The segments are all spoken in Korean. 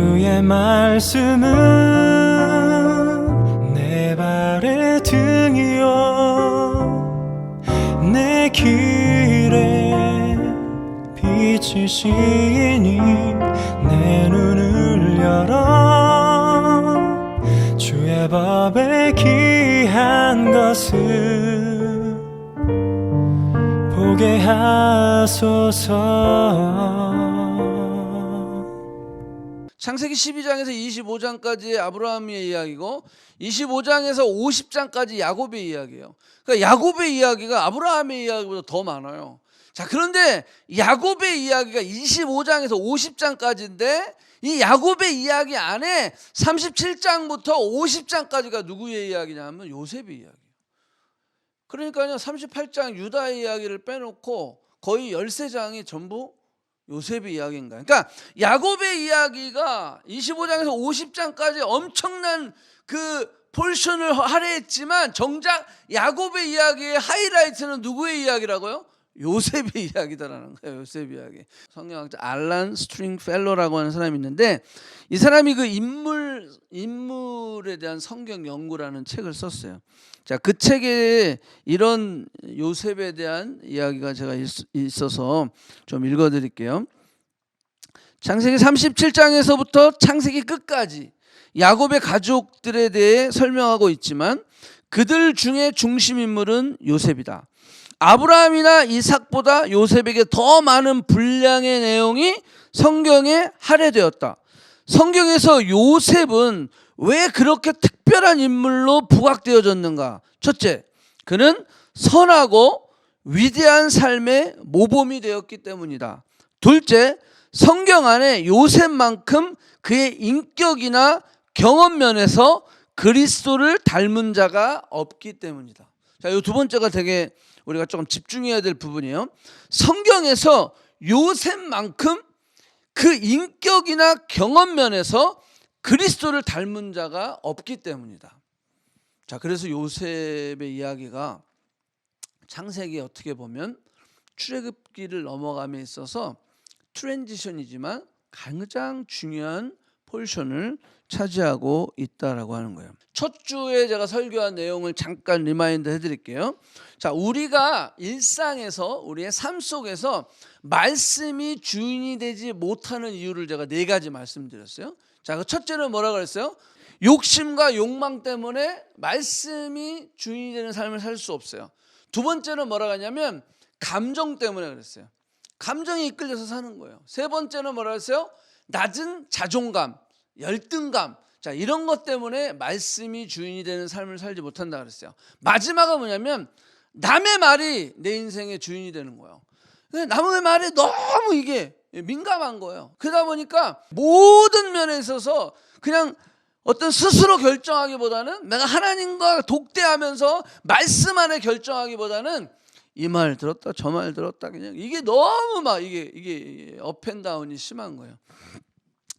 주의 말씀은 내 발의 등이요 내 길에 빛이시니 내 눈을 열어 주의 법에 귀한 것을 보게 하소서. 창세기 12장에서 25장까지의 아브라함의 이야기고 25장에서 50장까지 야곱의 이야기예요. 그러니까 야곱의 이야기가 아브라함의 이야기보다 더 많아요. 자, 그런데 야곱의 이야기가 25장에서 50장까지인데 이 야곱의 이야기 안에 37장부터 50장까지가 누구의 이야기냐면 요셉의 이야기예요. 그러니까요, 38장 유다의 이야기를 빼놓고 거의 13장이 전부 요셉의 이야기인가. 그러니까 야곱의 이야기가 25장에서 50장까지 엄청난 그 폴션을 할애했지만 정작 야곱의 이야기의 하이라이트는 누구의 이야기라고요? 요셉의 이야기다라는 거예요. 요셉 이야기. 성경학자 알란 스트링펠러라고 하는 사람이 있는데 이 사람이 그 인물에 대한 성경 연구라는 책을 썼어요. 자, 그 책에 이런 요셉에 대한 이야기가 제가 있어서 좀 읽어드릴게요. 창세기 37장에서부터 창세기 끝까지 야곱의 가족들에 대해 설명하고 있지만 그들 중에 중심 인물은 요셉이다. 아브라함이나 이삭보다 요셉에게 더 많은 분량의 내용이 성경에 할애되었다. 성경에서 요셉은 왜 그렇게 특별한 인물로 부각되어졌는가? 첫째, 그는 선하고 위대한 삶의 모범이 되었기 때문이다. 둘째, 성경 안에 요셉만큼 그의 인격이나 경험 면에서 그리스도를 닮은 자가 없기 때문이다. 자, 이 두 번째가 되게 우리가 조금 집중해야 될 부분이에요. 성경에서 요셉만큼 그 인격이나 경험 면에서 그리스도를 닮은 자가 없기 때문이다. 자, 그래서 요셉의 이야기가 창세기에 어떻게 보면 출애굽기를 넘어감에 있어서 트랜지션이지만 가장 중요한 포지션을 차지하고 있다라고 하는 거예요. 첫 주에 제가 설교한 내용을 잠깐 리마인드 해드릴게요. 자, 우리가 일상에서 우리의 삶 속에서 말씀이 주인이 되지 못하는 이유를 제가 4가지 말씀드렸어요. 자, 그 첫째는 뭐라고 그랬어요? 욕심과 욕망 때문에 말씀이 주인이 되는 삶을 살 수 없어요. 두 번째는 뭐라고 하냐면 감정 때문에 그랬어요. 감정이 이끌려서 사는 거예요. 세 번째는 뭐라고 했어요? 낮은 자존감, 열등감, 자, 이런 것 때문에 말씀이 주인이 되는 삶을 살지 못한다 그랬어요. 마지막은 뭐냐면 남의 말이 내 인생의 주인이 되는 거예요. 남의 말에 너무 이게 민감한 거예요. 그러다 보니까 모든 면에 있어서 그냥 어떤 스스로 결정하기보다는 내가 하나님과 독대하면서 말씀 안에 결정하기보다는 이 말 들었다 저 말 들었다 그냥 이게 너무 막 이게 업앤다운이 심한 거예요.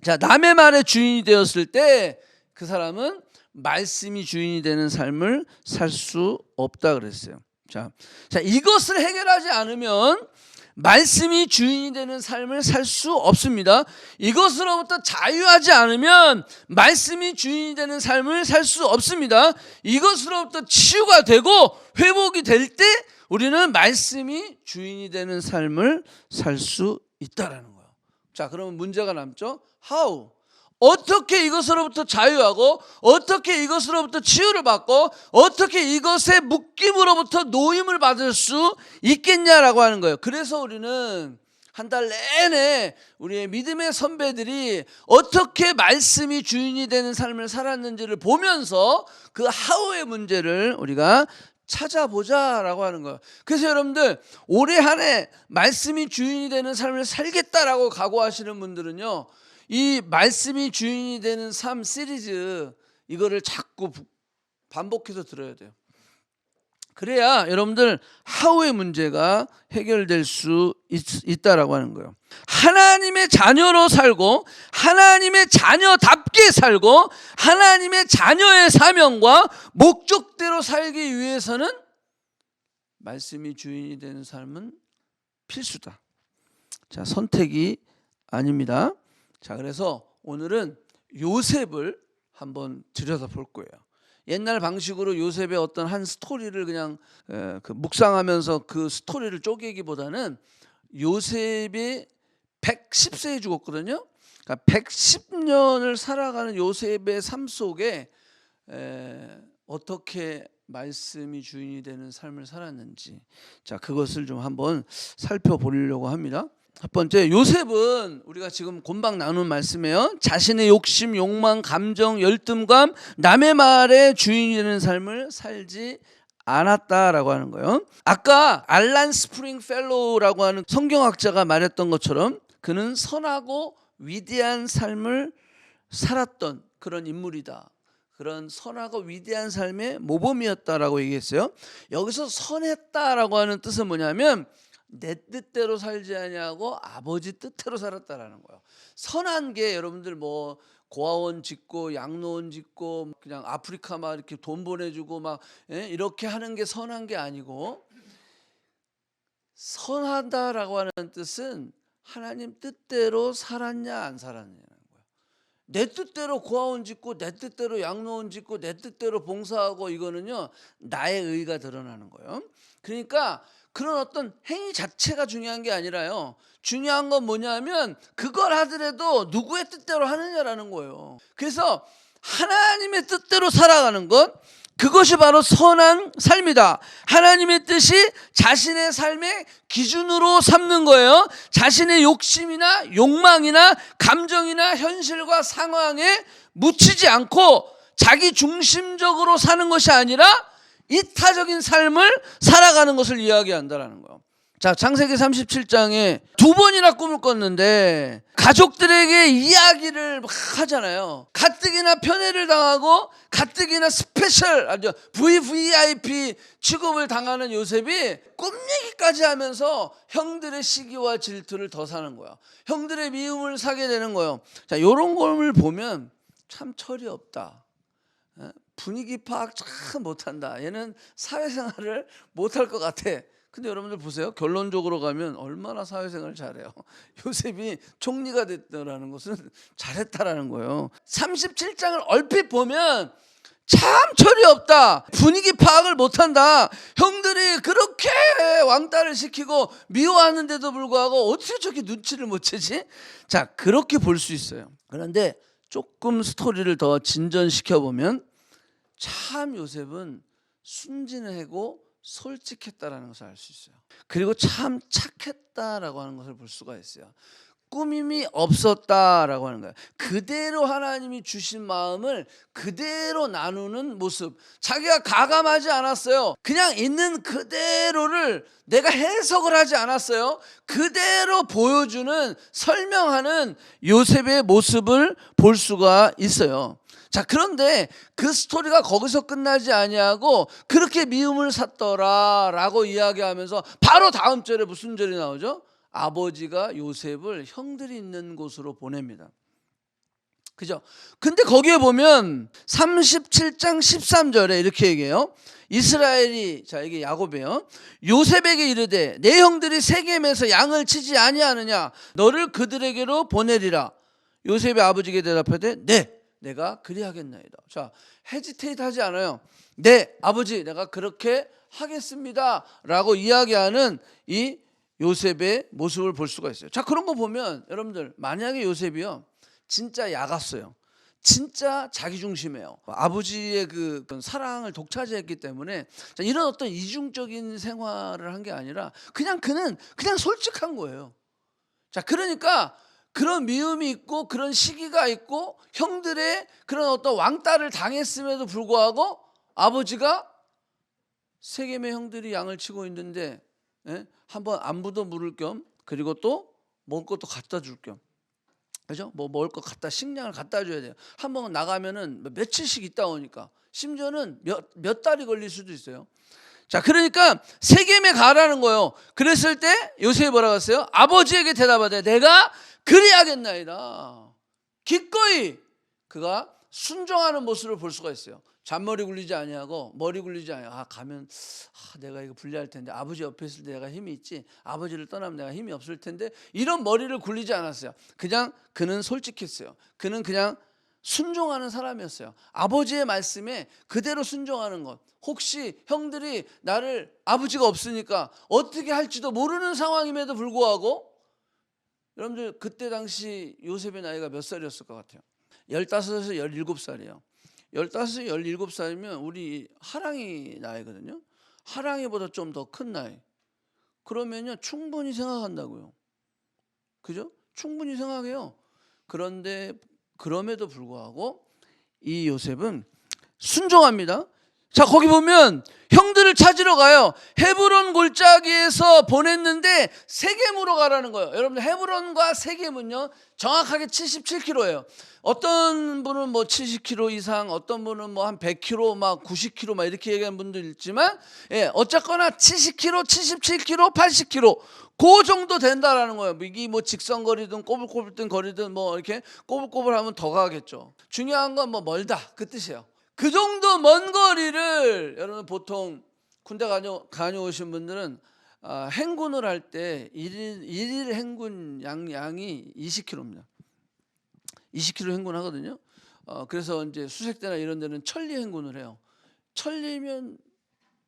자, 남의 말의 주인이 되었을 때 그 사람은 말씀이 주인이 되는 삶을 살 수 없다 그랬어요. 자, 이것을 해결하지 않으면 말씀이 주인이 되는 삶을 살 수 없습니다. 이것으로부터 자유하지 않으면 말씀이 주인이 되는 삶을 살 수 없습니다. 이것으로부터 치유가 되고 회복이 될 때 우리는 말씀이 주인이 되는 삶을 살 수 있다라는 거예요. 자, 그러면 문제가 남죠. How? 어떻게 이것으로부터 자유하고 어떻게 이것으로부터 치유를 받고 어떻게 이것의 묶임으로부터 노임을 받을 수 있겠냐라고 하는 거예요. 그래서 우리는 한 달 내내 우리의 믿음의 선배들이 어떻게 말씀이 주인이 되는 삶을 살았는지를 보면서 그 how의 문제를 우리가 찾아보자라고 하는 거예요. 그래서 여러분들 올해 한 해 말씀이 주인이 되는 삶을 살겠다라고 각오하시는 분들은요, 이 말씀이 주인이 되는 삶 시리즈 이거를 자꾸 반복해서 들어야 돼요. 그래야 여러분들 how의 문제가 해결될 수 있다라고 하는 거예요. 하나님의 자녀로 살고 하나님의 자녀답게 살고 하나님의 자녀의 사명과 목적대로 살기 위해서는 말씀이 주인이 되는 삶은 필수다. 자, 선택이 아닙니다. 자, 그래서 오늘은 요셉을 한번 들여다볼 거예요. 옛날 방식으로 요셉의 어떤 한 스토리를 그냥 그 묵상하면서 그 스토리를 쪼개기보다는 요셉이 110세에 죽었거든요. 그러니까 110년을 살아가는 요셉의 삶 속에 어떻게 말씀이 주인이 되는 삶을 살았는지, 자, 그것을 좀 한번 살펴보려고 합니다. 첫 번째, 요셉은 우리가 지금 곤방 나눈 말씀이에요. 자신의 욕심, 욕망, 감정, 열등감, 남의 말에 주인이 되는 삶을 살지 않았다라고 하는 거예요. 아까 알란 스프링펠로우라고 하는 성경학자가 말했던 것처럼 그는 선하고 위대한 삶을 살았던 그런 인물이다. 그런 선하고 위대한 삶의 모범이었다라고 얘기했어요. 여기서 선했다라고 하는 뜻은 뭐냐면 내 뜻대로 살지 아니하고 아버지 뜻대로 살았다라는 거예요. 선한 게 여러분들 뭐 고아원 짓고 양로원 짓고 그냥 아프리카 막 이렇게 돈 보내주고 막 이렇게 하는 게 선한 게 아니고, 선하다라고 하는 뜻은 하나님 뜻대로 살았냐 안 살았냐는 거예요. 내 뜻대로 고아원 짓고 내 뜻대로 양로원 짓고 내 뜻대로 봉사하고 이거는요 나의 의가 드러나는 거예요. 그러니까 그런 어떤 행위 자체가 중요한 게 아니라요, 중요한 건 뭐냐면 그걸 하더라도 누구의 뜻대로 하느냐라는 거예요. 그래서 하나님의 뜻대로 살아가는 것, 그것이 바로 선한 삶이다. 하나님의 뜻이 자신의 삶의 기준으로 삼는 거예요. 자신의 욕심이나 욕망이나 감정이나 현실과 상황에 묻히지 않고 자기 중심적으로 사는 것이 아니라 이타적인 삶을 살아가는 것을 이야기한다라는 거예요. 자, 창세기 37장에 2번이나 꿈을 꿨는데 가족들에게 이야기를 막 하잖아요. 가뜩이나 편애를 당하고 가뜩이나 스페셜 아주 VVIP 취급을 당하는 요셉이 꿈 얘기까지 하면서 형들의 시기와 질투를 더 사는 거야. 형들의 미움을 사게 되는 거예요. 자, 이런 걸 보면 참 철이 없다. 분위기 파악 참 못한다. 얘는 사회생활을 못할 것 같아. 근데 여러분들 보세요. 결론적으로 가면 얼마나 사회생활을 잘해요. 요셉이 총리가 됐다라는 것은 잘했다라는 거예요. 37장을 얼핏 보면 참 철이 없다. 분위기 파악을 못한다. 형들이 그렇게 왕따를 시키고 미워하는데도 불구하고 어떻게 저렇게 눈치를 못 채지? 자, 그렇게 볼 수 있어요. 그런데 조금 스토리를 더 진전시켜 보면 참 요셉은 순진하고 솔직했다라는 것을 알 수 있어요. 그리고 참 착했다라고 하는 것을 볼 수가 있어요. 꾸밈이 없었다라고 하는 거예요. 그대로 하나님이 주신 마음을 그대로 나누는 모습. 자기가 가감하지 않았어요. 그냥 있는 그대로를 내가 해석을 하지 않았어요. 그대로 보여주는, 설명하는 요셉의 모습을 볼 수가 있어요. 자, 그런데 그 스토리가 거기서 끝나지 아니하고 그렇게 미움을 샀더라라고 이야기하면서 바로 다음 절에 무슨 절이 나오죠? 아버지가 요셉을 형들이 있는 곳으로 보냅니다. 그죠? 근데 거기에 보면 37장 13절에 이렇게 얘기해요. 이스라엘이, 자, 이게 야곱이에요. 요셉에게 이르되 내 형들이 세겜에서 양을 치지 아니하느냐, 너를 그들에게로 보내리라. 요셉의 아버지에게 대답하되 네, 내가 그리하겠나이다. 자, 헤지테이트 하지 않아요. 네, 아버지, 내가 그렇게 하겠습니다 라고 이야기하는 이 요셉의 모습을 볼 수가 있어요. 자, 그런 거 보면 여러분들, 만약에 요셉이요 진짜 야갔어요. 진짜 자기중심해요. 아버지의 그 사랑을 독차지했기 때문에, 자, 이런 어떤 이중적인 생활을 한 게 아니라 그냥 그는 그냥 솔직한 거예요. 자, 그러니까 그런 미움이 있고 그런 시기가 있고 형들의 그런 어떤 왕따를 당했음에도 불구하고 아버지가 세겜의 형들이 양을 치고 있는데 한번 안부도 물을 겸, 그리고 또 먹을 것도 갖다 줄 겸, 그죠? 뭐 먹을 거 갖다, 식량을 갖다 줘야 돼요. 한번 나가면은 며칠씩 있다 오니까 심지어는 몇 달이 걸릴 수도 있어요. 자, 그러니까 세겜에 가라는 거예요. 그랬을 때 요셉이 뭐라고 했어요? 아버지에게 대답하되 내가 그리하겠나이다. 기꺼이 그가 순종하는 모습을 볼 수가 있어요. 잔머리 굴리지 아니하고 머리 굴리지 아니하고 가면 내가 이거 불리할 텐데 아버지 옆에 있을 때 내가 힘이 있지 아버지를 떠나면 내가 힘이 없을 텐데 이런 머리를 굴리지 않았어요. 그냥 그는 솔직했어요. 그는 그냥 순종하는 사람이었어요. 아버지의 말씀에 그대로 순종하는 것. 혹시 형들이 나를 아버지가 없으니까 어떻게 할지도 모르는 상황임에도 불구하고 여러분들 그때 당시 요셉의 나이가 몇 살이었을 것 같아요? 15에서 17살이에요. 15, 17살이면 우리 하랑이 나이거든요. 하랑이보다 좀 더 큰 나이. 그러면요 충분히 생각한다고요. 그죠? 충분히 생각해요. 그런데 그럼에도 불구하고 이 요셉은 순종합니다. 자, 거기 보면 형들을 찾으러 가요. 헤브론 골짜기에서 보냈는데 세겜으로 가라는 거예요. 여러분들 헤브론과 세겜은요 정확하게 77km예요. 어떤 분은 뭐 70km 이상, 어떤 분은 뭐 한 100km, 막 90km 막 이렇게 얘기하는 분도 있지만, 어쨌거나 70km, 77km, 80km 그 정도 된다라는 거예요. 이게 뭐 직선거리든 꼬불꼬불든 거리든 뭐 이렇게 꼬불꼬불하면 더 가겠죠. 중요한 건 뭐 멀다 그 뜻이에요. 그 정도 먼 거리를 여러분 보통 군대 다녀오신 분들은 행군을 할 때 일일 행군 양이 20km입니다. 20km 행군하거든요. 그래서 이제 수색대나 이런 데는 천리 행군을 해요. 천리면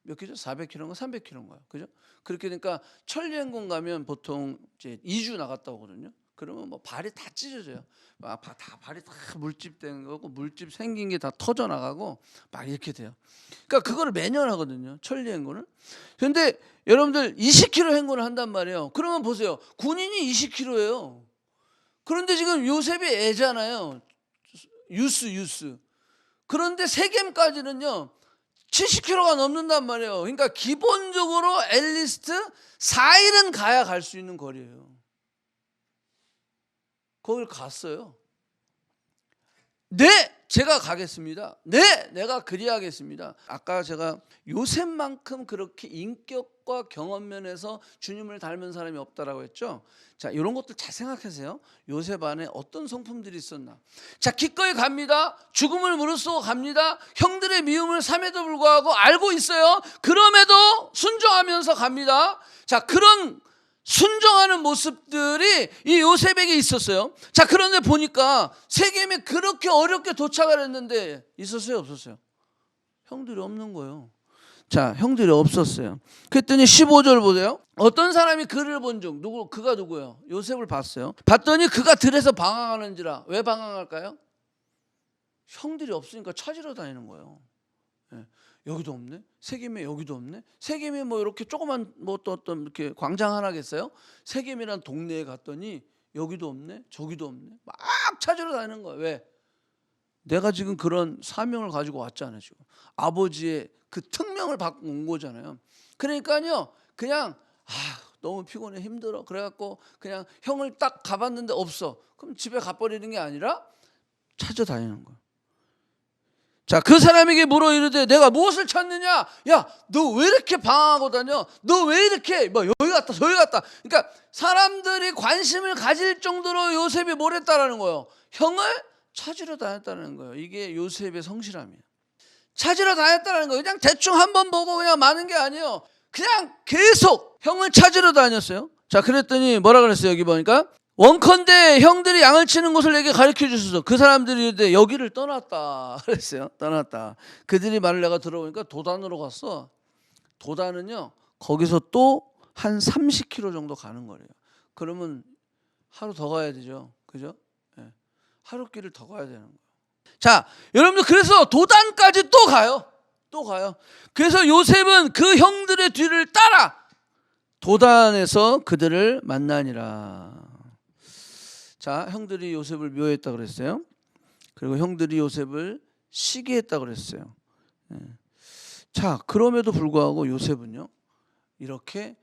몇 킬로? 400km인가 300km인가요? 그죠? 그렇게 되니까 천리 행군 가면 보통 이제 2주 나갔다 오거든요. 그러면 뭐 발이 다 찢어져요. 발이 다 물집된 거고 물집 생긴 게 다 터져 나가고 막 이렇게 돼요. 그러니까 그거를 매년 하거든요. 천리 행군을. 그런데 여러분들 20km 행군을 한단 말이에요. 그러면 보세요. 군인이 20km예요. 그런데 지금 요셉이 애잖아요. 유스. 그런데 세겜까지는요 70km가 넘는단 말이에요. 그러니까 기본적으로 앨리스트 4일은 가야 갈 수 있는 거리예요. 거길 갔어요. 네, 제가 가겠습니다. 네, 내가 그리하겠습니다. 아까 제가 요셉만큼 그렇게 인격과 경험 면에서 주님을 닮은 사람이 없다라고 했죠. 자, 이런 것들 잘 생각하세요. 요셉 안에 어떤 성품들이 있었나. 자, 기꺼이 갑니다. 죽음을 무릅쓰고 갑니다. 형들의 미움을 삼에도 불구하고 알고 있어요. 그럼에도 순종하면서 갑니다. 자, 그런 순종하는 모습들이 이 요셉에게 있었어요. 자, 그런데 보니까 세겜에 그렇게 어렵게 도착을 했는데 있었어요, 없었어요? 형들이 없는 거예요. 자, 형들이 없었어요. 그랬더니 15절 보세요. 어떤 사람이 그를 본 중, 그가 누구예요? 요셉을 봤어요. 봤더니 그가 들에서 방황하는지라. 왜 방황할까요? 형들이 없으니까 찾으러 다니는 거예요. 여기도 없네. 세겜에 여기도 없네. 세겜에 뭐 이렇게 조그만 뭐 또 어떤 이렇게 광장 하나겠어요? 세겜이란 동네에 갔더니 여기도 없네. 저기도 없네. 막 찾으러 다니는 거예요. 왜? 내가 지금 그런 사명을 가지고 왔잖아요. 지금 아버지의 그 특명을 받고 온 거잖아요. 그러니까요, 그냥 너무 피곤해 힘들어. 그래갖고 그냥 형을 딱 가봤는데 없어. 그럼 집에 가버리는 게 아니라 찾아다니는 거예요. 자, 그 사람에게 물어 이르되 내가 무엇을 찾느냐? 야, 너 왜 이렇게 방황하고 다녀? 너 왜 이렇게 뭐 여기 갔다 저기 갔다. 그러니까 사람들이 관심을 가질 정도로 요셉이 뭘 했다라는 거예요. 형을 찾으러 다녔다는 거예요. 이게 요셉의 성실함이에요. 찾으러 다녔다는 거예요. 그냥 대충 한번 보고 그냥 마는 게 아니에요. 그냥 계속 형을 찾으러 다녔어요. 자, 그랬더니 뭐라 그랬어요? 여기 보니까 원컨대 형들이 양을 치는 곳을 내게 가르쳐 주소서. 그 사람들이 이르되 여기를 떠났다 그랬어요. 떠났다. 그들이 말을 내가 들어보니까 도단으로 갔어. 도단은요 거기서 또 한 30km 정도 가는 거래요. 그러면 하루 더 가야 되죠. 그죠? 하루 길을 더 가야 되는 거예요. 자, 여러분들 그래서 도단까지 또 가요. 또 가요. 그래서 요셉은 그 형들의 뒤를 따라 도단에서 그들을 만나니라. 자, 형들이 요셉을 미워했다 그랬어요. 그리고 형들이 요셉을 시기했다 그랬어요. 자, 그럼에도 불구하고 요셉은요 이렇게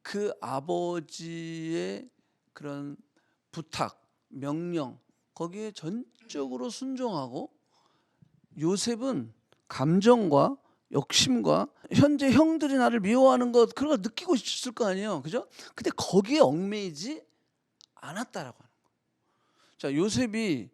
그 아버지의 그런 부탁, 명령 거기에 전적으로 순종하고, 요셉은 감정과 욕심과 현재 형들이 나를 미워하는 것 그런 거 느끼고 있을 거 아니에요. 그죠? 근데 거기에 얽매이지 않았다라고 하는 거예요. 자, 요셉이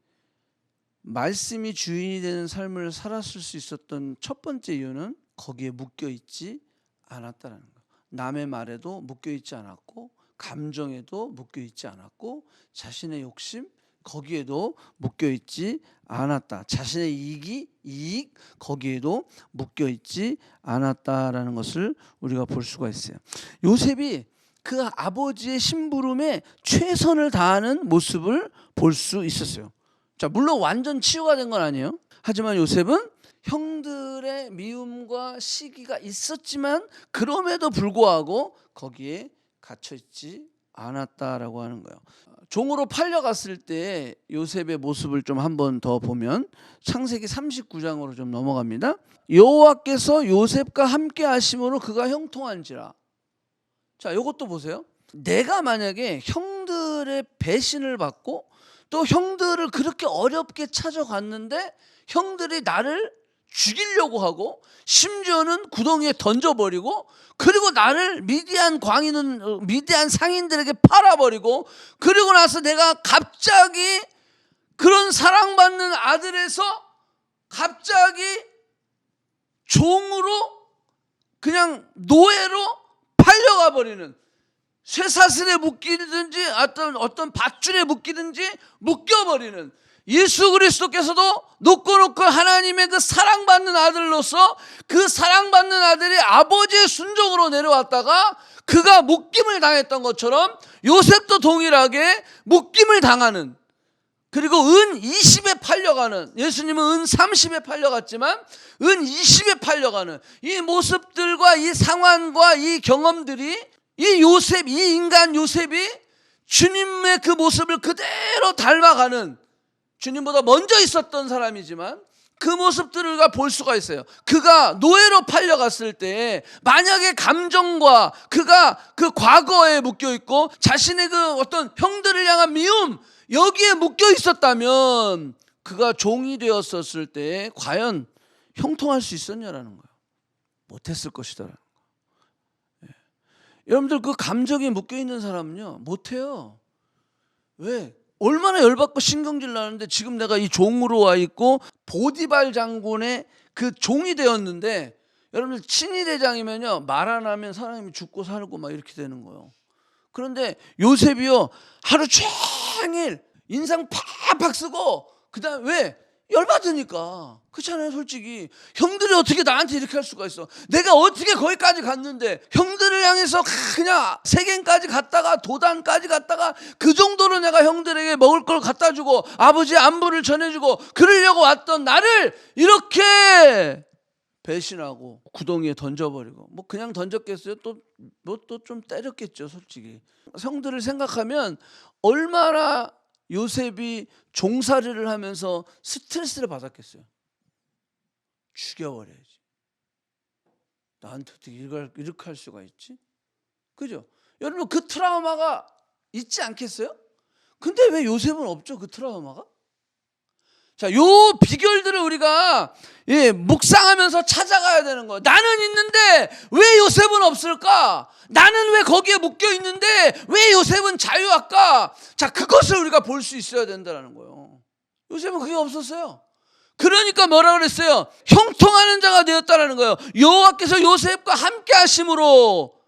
말씀이 주인이 되는 삶을 살았을 수 있었던 첫 번째 이유는 거기에 묶여 있지 않았다라는 거예요. 남의 말에도 묶여 있지 않았고, 감정에도 묶여 있지 않았고, 자신의 욕심 거기에도 묶여 있지 않았다. 자신의 이익 거기에도 묶여 있지 않았다라는 것을 우리가 볼 수가 있어요. 요셉이 그 아버지의 심부름에 최선을 다하는 모습을 볼 수 있었어요. 자, 물론 완전 치유가 된 건 아니에요. 하지만 요셉은 형들의 미움과 시기가 있었지만 그럼에도 불구하고 거기에 갇혀 있지 않았다라고 하는 거예요. 종으로 팔려갔을 때 요셉의 모습을 좀 한번 더 보면 창세기 39장으로 좀 넘어갑니다. 여호와께서 요셉과 함께 하심으로 그가 형통한지라. 자, 이것도 보세요. 내가 만약에 형들의 배신을 받고 또 형들을 그렇게 어렵게 찾아갔는데 형들이 나를 죽이려고 하고 심지어는 구덩이에 던져버리고 그리고 나를 미디안 상인들에게 팔아버리고 그리고 나서 내가 갑자기 그런 사랑받는 아들에서 갑자기 종으로 그냥 노예로 팔려가 버리는, 쇠사슬에 묶이든지 어떤 밧줄에 묶이든지 묶여버리는, 예수 그리스도께서도 놓고 하나님의 그 사랑받는 아들로서 그 사랑받는 아들이 아버지의 순종으로 내려왔다가 그가 묶임을 당했던 것처럼 요셉도 동일하게 묶임을 당하는, 그리고 은 20에 팔려가는, 예수님은 은 30에 팔려갔지만 은 20에 팔려가는 이 모습들과 이 상황과 이 경험들이 이 인간 요셉이 주님의 그 모습을 그대로 닮아가는, 주님보다 먼저 있었던 사람이지만 그 모습들을 우리가 볼 수가 있어요. 그가 노예로 팔려갔을 때 만약에 감정과 그가 그 과거에 묶여 있고 자신의 그 어떤 형들을 향한 미움 여기에 묶여 있었다면 그가 종이 되었었을 때 과연 형통할 수 있었냐라는 거예요. 못했을 것이다. 여러분들 그 감정에 묶여 있는 사람은요 못해요. 왜? 얼마나 열받고 신경질 나는데 지금 내가 이 종으로 와 있고 보디발 장군의 그 종이 되었는데, 여러분들 친위대장이면요 말 안 하면 사람이 죽고 살고 막 이렇게 되는 거예요. 그런데 요셉이요 하루 종일 인상 팍팍 쓰고 그다음 왜? 열받으니까. 그렇잖아요. 솔직히 형들이 어떻게 나한테 이렇게 할 수가 있어. 내가 어떻게 거기까지 갔는데 형들을 향해서 그냥 세겜까지 갔다가 도단까지 갔다가 그 정도로 내가 형들에게 먹을 걸 갖다 주고 아버지의 안부를 전해주고 그러려고 왔던 나를 이렇게 배신하고 구덩이에 던져버리고, 뭐 그냥 던졌겠어요? 또 좀 때렸겠죠. 솔직히 형들을 생각하면 얼마나 요셉이 종살이를 하면서 스트레스를 받았겠어요. 죽여버려야지. 나한테 어떻게 이렇게 할 수가 있지? 그죠? 여러분 그 트라우마가 있지 않겠어요? 근데 왜 요셉은 없죠? 그 트라우마가? 자, 요 비결들을 우리가 묵상하면서 찾아가야 되는 거예요. 나는 있는데 왜 요셉은 없을까? 나는 왜 거기에 묶여 있는데 왜 요셉은 자유할까? 자, 그것을 우리가 볼 수 있어야 된다는 거예요. 요셉은 그게 없었어요. 그러니까 뭐라 그랬어요? 형통하는 자가 되었다라는 거예요. 여호와께서 요셉과 함께 하심으로.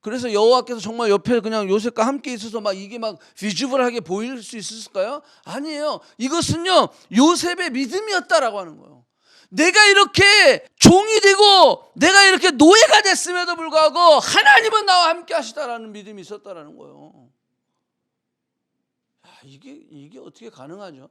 그래서 여호와께서 정말 옆에 그냥 요셉과 함께 있어서 막 이게 막 비주얼하게 보일 수 있었을까요? 아니에요. 이것은요 요셉의 믿음이었다라고 하는 거예요. 내가 이렇게 종이 되고 내가 이렇게 노예가 됐음에도 불구하고 하나님은 나와 함께 하시다라는 믿음이 있었다라는 거예요. 이게 어떻게 가능하죠?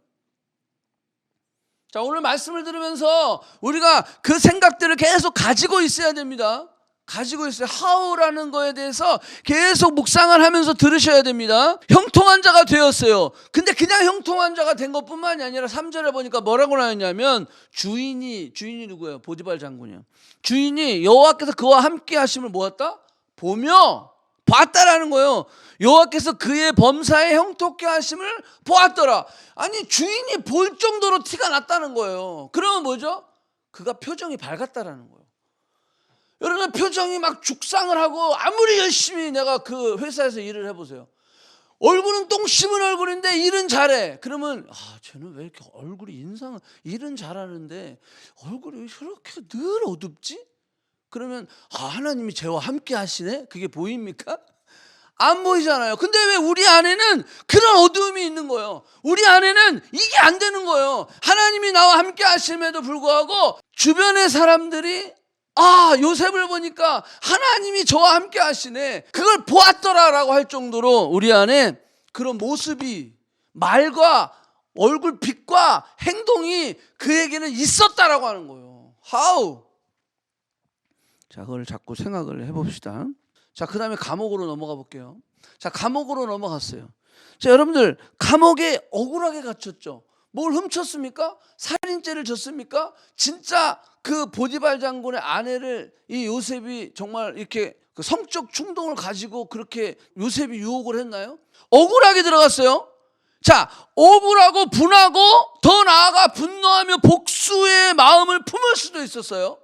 자, 오늘 말씀을 들으면서 우리가 그 생각들을 계속 가지고 있어야 됩니다. 가지고 있어요. 하우라는 거에 대해서 계속 묵상을 하면서 들으셔야 됩니다. 형통한 자가 되었어요. 근데 그냥 형통한 자가 된 것뿐만이 아니라 3절에 보니까 뭐라고 나왔냐면 주인이 누구예요? 보디발 장군이요. 주인이 여호와께서 그와 함께 하심을 모았다? 보며 봤다라는 거예요. 여호와께서 그의 범사에 형통케 하심을 보았더라. 아니 주인이 볼 정도로 티가 났다는 거예요. 그러면 뭐죠? 그가 표정이 밝았다라는 거예요. 여러분 표정이 막 죽상을 하고 아무리 열심히 내가 그 회사에서 일을 해보세요. 얼굴은 똥 씹은 얼굴인데 일은 잘해. 그러면 쟤는 왜 이렇게 얼굴이 일은 잘하는데 얼굴이 왜 이렇게 늘 어둡지? 그러면 하나님이 쟤와 함께 하시네? 그게 보입니까? 안 보이잖아요. 근데 왜 우리 안에는 그런 어두움이 있는 거예요. 우리 안에는 이게 안 되는 거예요. 하나님이 나와 함께 하심에도 불구하고 주변의 사람들이 요셉을 보니까 하나님이 저와 함께 하시네, 그걸 보았더라라고 할 정도로 우리 안에 그런 모습이, 말과 얼굴빛과 행동이 그에게는 있었다라고 하는 거예요. How? 자, 그걸 자꾸 생각을 해봅시다. 자, 그 다음에 감옥으로 넘어가 볼게요. 자, 감옥으로 넘어갔어요. 자, 여러분들, 감옥에 억울하게 갇혔죠. 뭘 훔쳤습니까? 살인죄를 졌습니까? 진짜 그 보디발 장군의 아내를 이 요셉이 정말 이렇게 그 성적 충동을 가지고 그렇게 요셉이 유혹을 했나요? 억울하게 들어갔어요. 자, 억울하고 분하고 더 나아가 분노하며 복수의 마음을 품을 수도 있었어요.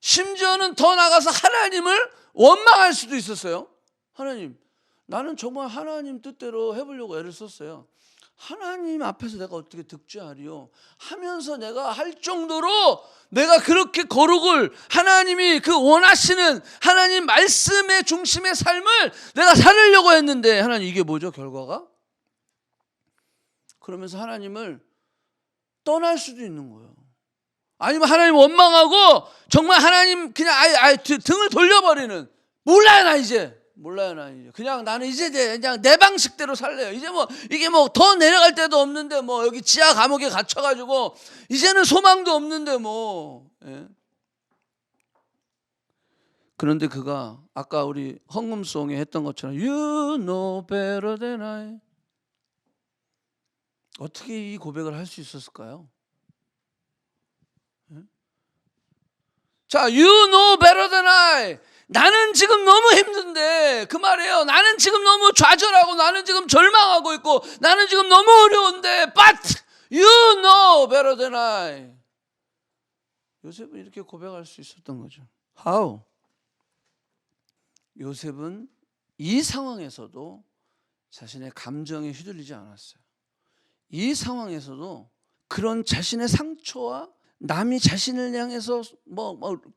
심지어는 더 나가서 하나님을 원망할 수도 있었어요. 하나님, 나는 정말 하나님 뜻대로 해보려고 애를 썼어요. 하나님 앞에서 내가 어떻게 득죄하리요 하면서 내가 할 정도로 내가 그렇게 거룩을, 하나님이 그 원하시는 하나님 말씀의 중심의 삶을 내가 살으려고 했는데, 하나님 이게 뭐죠, 결과가? 그러면서 하나님을 떠날 수도 있는 거예요. 아니면 하나님 원망하고 정말 하나님 그냥 아예 등을 돌려버리는, 몰라요 나 이제 그냥 나는 이제 그냥 내 방식대로 살래요. 이제 뭐 이게 뭐 더 내려갈 데도 없는데 뭐 여기 지하 감옥에 갇혀가지고 이제는 소망도 없는데 뭐. 예. 그런데 그가 아까 우리 헌금송에 했던 것처럼 You know better than I, 어떻게 이 고백을 할 수 있었을까요? 자, You know better than I. 나는 지금 너무 힘든데, 그 말이에요. 나는 지금 너무 좌절하고 나는 지금 절망하고 있고 나는 지금 너무 어려운데 But you know better than I. 요셉은 이렇게 고백할 수 있었던 거죠. How? 요셉은 이 상황에서도 자신의 감정에 휘둘리지 않았어요. 이 상황에서도 그런 자신의 상처와 남이 자신을 향해서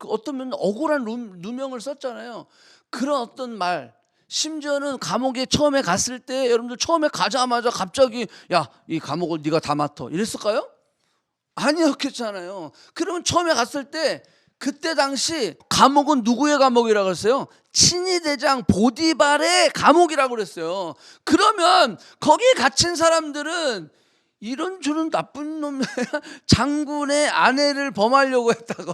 어떤 면 억울한 누명을 썼잖아요. 그런 어떤 말, 심지어는 감옥에 처음에 갔을 때 여러분들 처음에 가자마자 갑자기 야, 이 감옥을 네가 다 맡아 이랬을까요? 아니었겠잖아요. 그러면 처음에 갔을 때 그때 당시 감옥은 누구의 감옥이라고 했어요? 친위대장 보디발의 감옥이라고 그랬어요. 그러면 거기에 갇힌 사람들은 이런저런 나쁜 놈 장군의 아내를 범하려고 했다고.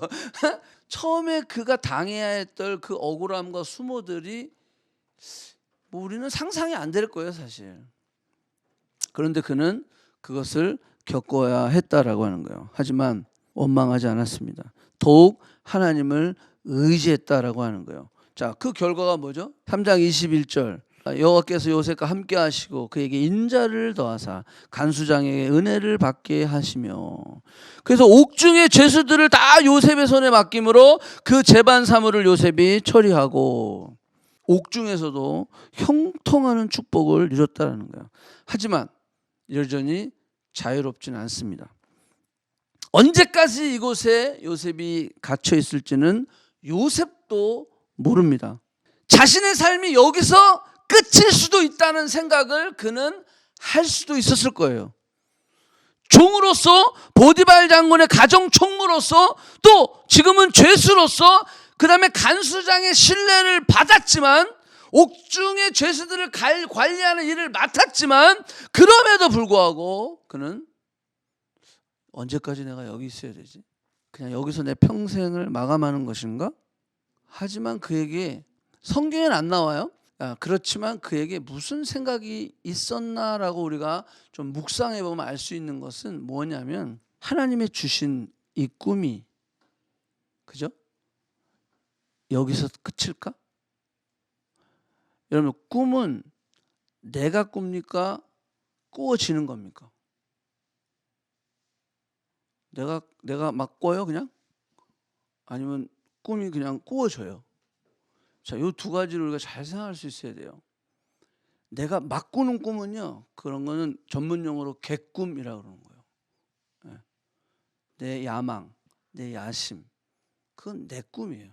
처음에 그가 당해야 했던 그 억울함과 수모들이 뭐 우리는 상상이 안 될 거예요 사실. 그런데 그는 그것을 겪어야 했다라고 하는 거예요. 하지만 원망하지 않았습니다. 더욱 하나님을 의지했다라고 하는 거예요. 자, 그 결과가 뭐죠? 3장 21절 여호와께서 요셉과 함께 하시고 그에게 인자를 더하사 간수장에게 은혜를 받게 하시며, 그래서 옥중의 죄수들을 다 요셉의 손에 맡김으로 그 재반 사물을 요셉이 처리하고 옥중에서도 형통하는 축복을 누렸다는 거예요. 하지만 여전히 자유롭지는 않습니다. 언제까지 이곳에 요셉이 갇혀 있을지는 요셉도 모릅니다. 자신의 삶이 여기서 끝일 수도 있다는 생각을 그는 할 수도 있었을 거예요. 종으로서, 보디발 장군의 가정 총무로서, 또 지금은 죄수로서, 그 다음에 간수장의 신뢰를 받았지만, 옥중의 죄수들을 관리하는 일을 맡았지만, 그럼에도 불구하고 그는 언제까지 내가 여기 있어야 되지? 그냥 여기서 내 평생을 마감하는 것인가? 하지만 그에게 성경에는 안 나와요. 그렇지만 그에게 무슨 생각이 있었나라고 우리가 좀 묵상해 보면 알 수 있는 것은 뭐냐면, 하나님의 주신 이 꿈이, 그죠? 여기서 끝일까? 여러분, 꿈은 내가 꿉니까? 꾸어지는 겁니까? 내가 막 꿔요 그냥? 아니면 꿈이 그냥 꾸어져요? 자, 이 두 가지를 우리가 잘 생각할 수 있어야 돼요. 내가 막 꾸는 꿈은요, 그런 거는 전문용어로 객꿈이라고 그러는 거예요. 예. 내 야망, 내 야심, 그건 내 꿈이에요.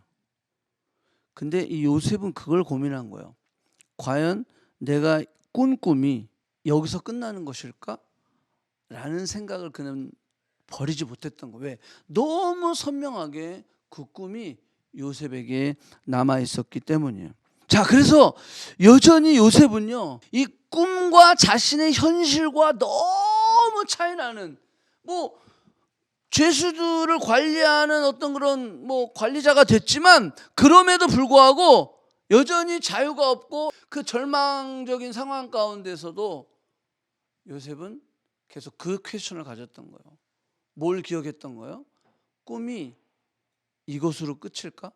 근데 이 요셉은 그걸 고민한 거예요. 과연 내가 꾼 꿈이 여기서 끝나는 것일까? 라는 생각을 그는 버리지 못했던 거예요. 왜? 너무 선명하게 그 꿈이 요셉에게 남아 있었기 때문이에요. 자, 그래서 여전히 요셉은요, 이 꿈과 자신의 현실과 너무 차이 나는, 뭐 죄수들을 관리하는 어떤 그런 뭐 관리자가 됐지만, 그럼에도 불구하고 여전히 자유가 없고 그 절망적인 상황 가운데서도 요셉은 계속 그 퀘스천을 가졌던 거예요. 뭘 기억했던 거예요? 꿈이 이것으로 끝일까?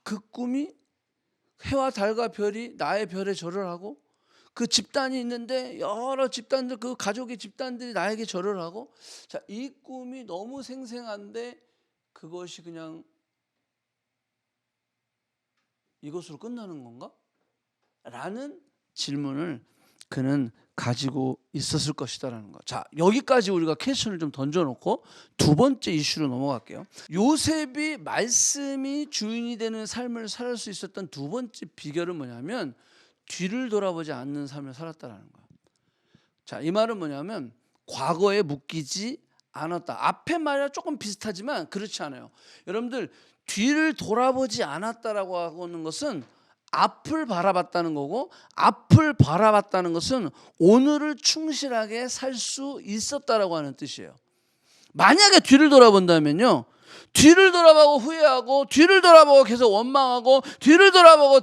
그 꿈이 해와 달과 별이 나의 별에 절을 하고, 그 집단이 있는데 여러 집단들, 그 가족의 집단들이 나에게 절을 하고, 자, 이 꿈이 너무 생생한데 그것이 그냥 이것으로 끝나는 건가? 라는 질문을 그는 가지고 있었을 것이다라는 거. 자, 여기까지 우리가 퀘스천을 좀 던져놓고 두 번째 이슈로 넘어갈게요. 요셉이 말씀이 주인이 되는 삶을 살 수 있었던 두 번째 비결은 뭐냐면, 뒤를 돌아보지 않는 삶을 살았다라는 거예요. 자, 이 말은 뭐냐면 과거에 묶이지 않았다. 앞에 말이랑 조금 비슷하지만 그렇지 않아요. 여러분들, 뒤를 돌아보지 않았다라고 하는 것은 앞을 바라봤다는 거고, 앞을 바라봤다는 것은 오늘을 충실하게 살 수 있었다라고 하는 뜻이에요. 만약에 뒤를 돌아본다면요, 뒤를 돌아보고 후회하고, 뒤를 돌아보고 계속 원망하고, 뒤를 돌아보고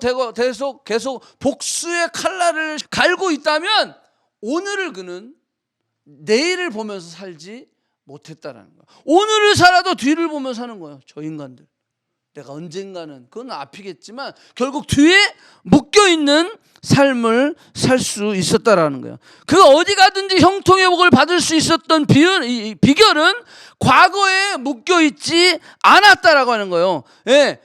계속 복수의 칼날을 갈고 있다면 오늘을 그는 내일을 보면서 살지 못했다라는 거예요. 오늘을 살아도 뒤를 보면서 사는 거예요. 저 인간들, 내가 언젠가는, 그건 앞이겠지만 결국 뒤에 묶여있는 삶을 살 수 있었다라는 거예요. 그가 어디 가든지 형통의 복을 받을 수 있었던 비결은 과거에 묶여있지 않았다라고 하는 거예요. 예.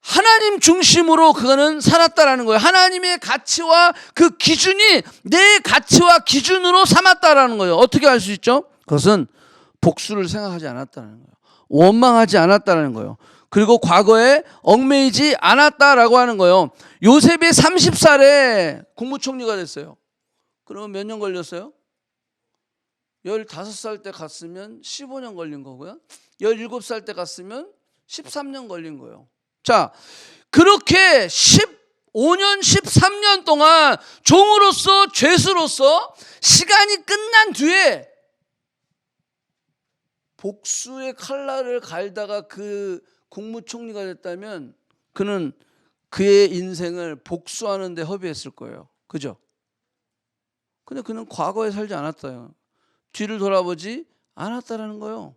하나님 중심으로 그거는 살았다라는 거예요. 하나님의 가치와 그 기준이 내 가치와 기준으로 삼았다라는 거예요. 어떻게 알 수 있죠? 그것은 복수를 생각하지 않았다는 거예요. 원망하지 않았다는 거예요. 그리고 과거에 얽매이지 않았다라고 하는 거예요. 요셉이 30살에 국무총리가 됐어요. 그러면 몇 년 걸렸어요? 15살 때 갔으면 15년 걸린 거고요. 17살 때 갔으면 13년 걸린 거예요. 자, 그렇게 15년, 13년 동안 종으로서, 죄수로서 시간이 끝난 뒤에 복수의 칼날을 갈다가 그 국무총리가 됐다면 그는 그의 인생을 복수하는 데 허비했을 거예요. 그죠? 근데 그는 과거에 살지 않았어요. 뒤를 돌아보지 않았다라는 거예요.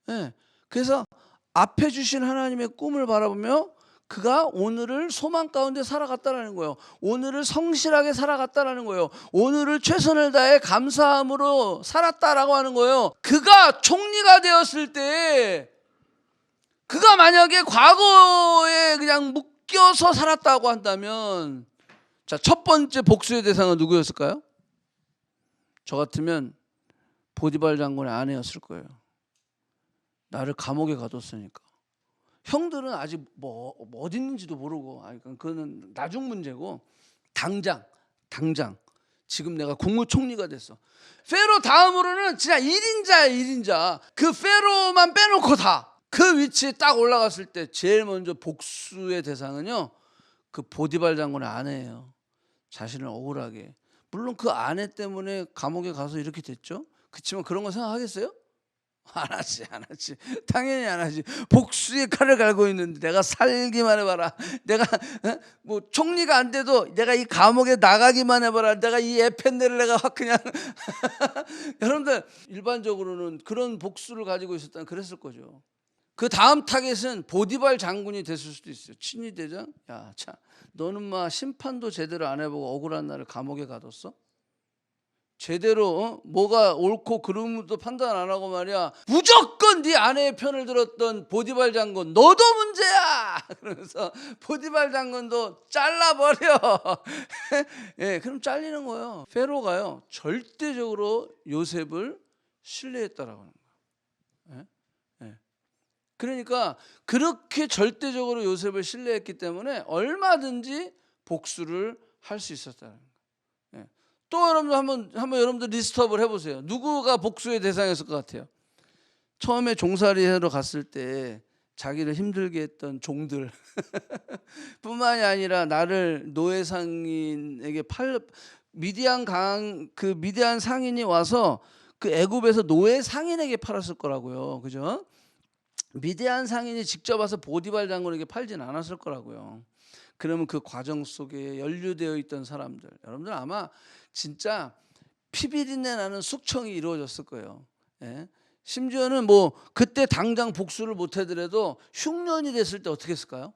네. 그래서 앞에 주신 하나님의 꿈을 바라보며 그가 오늘을 소망 가운데 살아갔다라는 거예요. 오늘을 성실하게 살아갔다라는 거예요. 오늘을 최선을 다해 감사함으로 살았다라고 하는 거예요. 그가 총리가 되었을 때, 그가 만약에 과거에 그냥 묶여서 살았다고 한다면, 자, 첫 번째 복수의 대상은 누구였을까요? 저 같으면 보디발 장군의 아내였을 거예요. 나를 감옥에 가뒀으니까. 형들은 아직 뭐 어디 있는지도 모르고, 그거는 나중 문제고, 당장 지금 내가 국무총리가 됐어. 페로 다음으로는 진짜 1인자야, 1인자. 그 페로만 빼놓고 다 그 위치에 딱 올라갔을 때 제일 먼저 복수의 대상은요, 그 보디발 장군의 아내예요. 자신을 억울하게. 물론 그 아내 때문에 감옥에 가서 이렇게 됐죠. 그렇지만 그런 거 생각하겠어요? 안 하지. 당연히 안 하지. 복수의 칼을 갈고 있는데 내가 살기만 해봐라. 내가 뭐 총리가 안 돼도 내가 이 감옥에 나가기만 해봐라. 내가 이 에펜네를 내가 확 그냥 여러분들, 일반적으로는 그런 복수를 가지고 있었다면 그랬을 거죠. 그 다음 타겟은 보디발 장군이 됐을 수도 있어요. 친위 대장. 야, 참, 너는 막 심판도 제대로 안 해보고 억울한 나를 감옥에 가뒀어? 제대로 뭐가 옳고 그름도 판단 안 하고 말이야, 무조건 네 아내의 편을 들었던 보디발 장군 너도 문제야 그러면서 보디발 장군도 잘라버려. 예, 그럼 잘리는 거예요. 페로가요 절대적으로 요셉을 신뢰했다라고 하는 거예요. 예? 예. 그러니까 그렇게 절대적으로 요셉을 신뢰했기 때문에 얼마든지 복수를 할 수 있었다는 거예요. 또 여러분들 한번 여러분들 리스트업을 해보세요. 누구가 복수의 대상이었을 것 같아요? 처음에 종살이하러 갔을 때 자기를 힘들게 했던 종들 뿐만이 아니라 나를 노예 상인에게 미디안 상인이 와서 그 애굽에서 노예 상인에게 팔았을 거라고요. 그죠? 미디안 상인이 직접 와서 보디발 장군에게 팔진 않았을 거라고요. 그러면 그 과정 속에 연루되어 있던 사람들, 여러분들 아마 진짜 피비린내 나는 숙청이 이루어졌을 거예요. 예? 심지어는 뭐 그때 당장 복수를 못 하더라도 흉년이 됐을 때 어떻게 했을까요?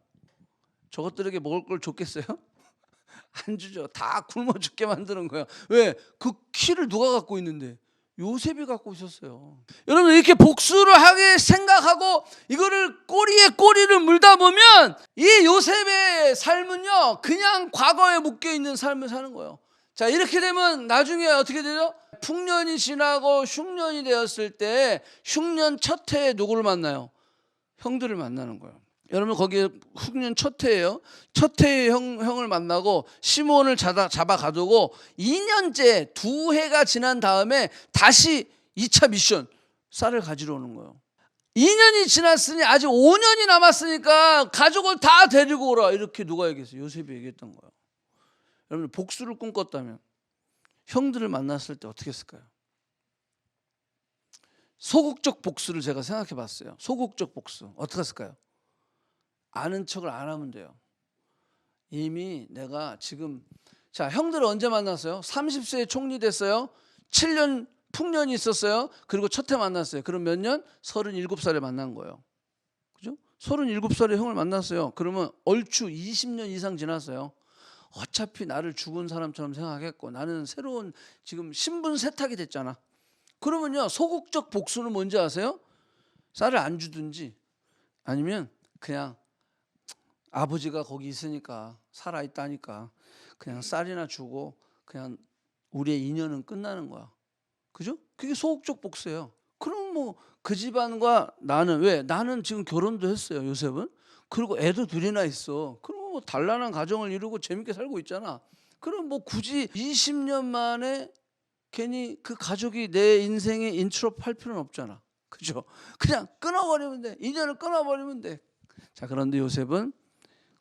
저것들에게 먹을 걸 줬겠어요? 안 주죠. 다 굶어 죽게 만드는 거예요. 왜? 그 키를 누가 갖고 있는데? 요셉이 갖고 있었어요. 여러분 이렇게 복수를 하게 생각하고 이거를 꼬리에 꼬리를 물다 보면 이 요셉의 삶은요 그냥 과거에 묶여 있는 삶을 사는 거예요. 자, 이렇게 되면 나중에 어떻게 되죠? 풍년이 지나고 흉년이 되었을 때 흉년 첫 해에 누구를 만나요? 형들을 만나는 거예요. 여러분 거기에 흉년 첫 해예요. 첫 해에 형을 만나고 시몬을 잡아 가두고 2년째 2해가 지난 다음에 다시 2차 미션 쌀을 가지러 오는 거예요. 2년이 지났으니 아직 5년이 남았으니까 가족을 다 데리고 오라, 이렇게 누가 얘기했어요? 요셉이 얘기했던 거예요. 여러분 복수를 꿈꿨다면 형들을 만났을 때 어떻게 했을까요? 소극적 복수를 제가 생각해 봤어요. 소극적 복수 어떻게 했을까요? 아는 척을 안 하면 돼요. 이미 내가 지금, 자, 형들을 언제 만났어요? 30세에 총리 됐어요. 7년 풍년이 있었어요. 그리고 첫 해 만났어요. 그럼 몇 년? 37살에 만난 거예요. 그죠? 37살에 형을 만났어요. 그러면 얼추 20년 이상 지났어요. 어차피 나를 죽은 사람처럼 생각했고 나는 새로운 지금 신분 세탁이 됐잖아. 그러면요 소극적 복수는 뭔지 아세요? 쌀을 안 주든지 아니면 그냥 아버지가 거기 있으니까 살아있다니까 그냥 쌀이나 주고 그냥 우리의 인연은 끝나는 거야. 그죠? 그게 소극적 복수예요. 그럼 뭐 그 집안과 나는, 왜? 나는 지금 결혼도 했어요, 요셉은. 그리고 애도 둘이나 있어. 그럼 뭐 단란한 가정을 이루고 재밌게 살고 있잖아. 그럼 뭐 굳이 20년 만에 괜히 그 가족이 내 인생에 인트로프 할 필요는 없잖아. 그죠? 그냥 끊어버리면 돼. 인연을 끊어버리면 돼. 자, 그런데 요셉은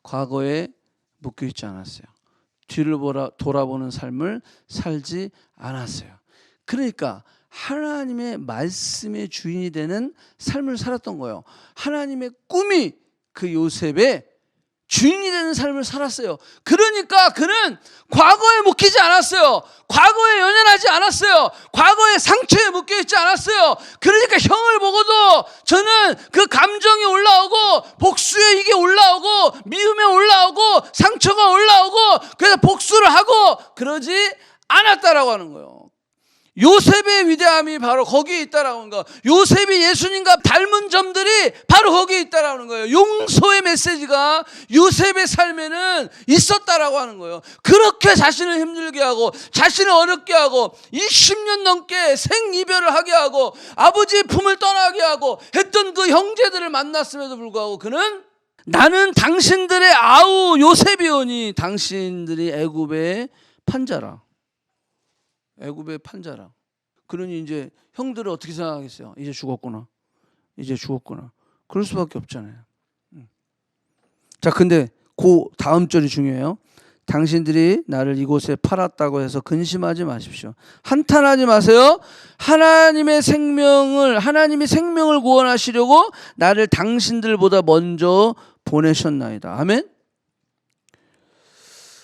과거에 묶여있지 않았어요. 뒤를 돌아보는 삶을 살지 않았어요. 그러니까 하나님의 말씀의 주인이 되는 삶을 살았던 거예요. 하나님의 꿈이 그 요셉의 주인이 되는 삶을 살았어요. 그러니까 그는 과거에 묶이지 않았어요. 과거에 연연하지 않았어요. 과거의 상처에 묶여있지 않았어요. 그러니까 형을 보고도 저는 그 감정이 올라오고 복수의 이게 올라오고 미움이 올라오고 상처가 올라오고 그래서 복수를 하고 그러지 않았다라고 하는 거예요. 요셉의 위대함이 바로 거기에 있다라고 하는 거예요. 요셉이 예수님과 닮은 점들이 바로 거기에 있다라고 하는 거예요. 용서의 메시지가 요셉의 삶에는 있었다라고 하는 거예요. 그렇게 자신을 힘들게 하고 자신을 어렵게 하고 20년 넘게 생이별을 하게 하고 아버지의 품을 떠나게 하고 했던 그 형제들을 만났음에도 불구하고 그는 나는 당신들의 아우 요셉이오니 당신들이 애굽의 판자라. 애굽의 판자라. 그러니 이제 형들은 어떻게 생각하겠어요? 이제 죽었구나. 이제 죽었구나. 그럴 수밖에 없잖아요. 자, 근데 그 다음 절이 중요해요. 당신들이 나를 이곳에 팔았다고 해서 근심하지 마십시오. 한탄하지 마세요. 하나님이 생명을 구원하시려고 나를 당신들보다 먼저 보내셨나이다. 아멘.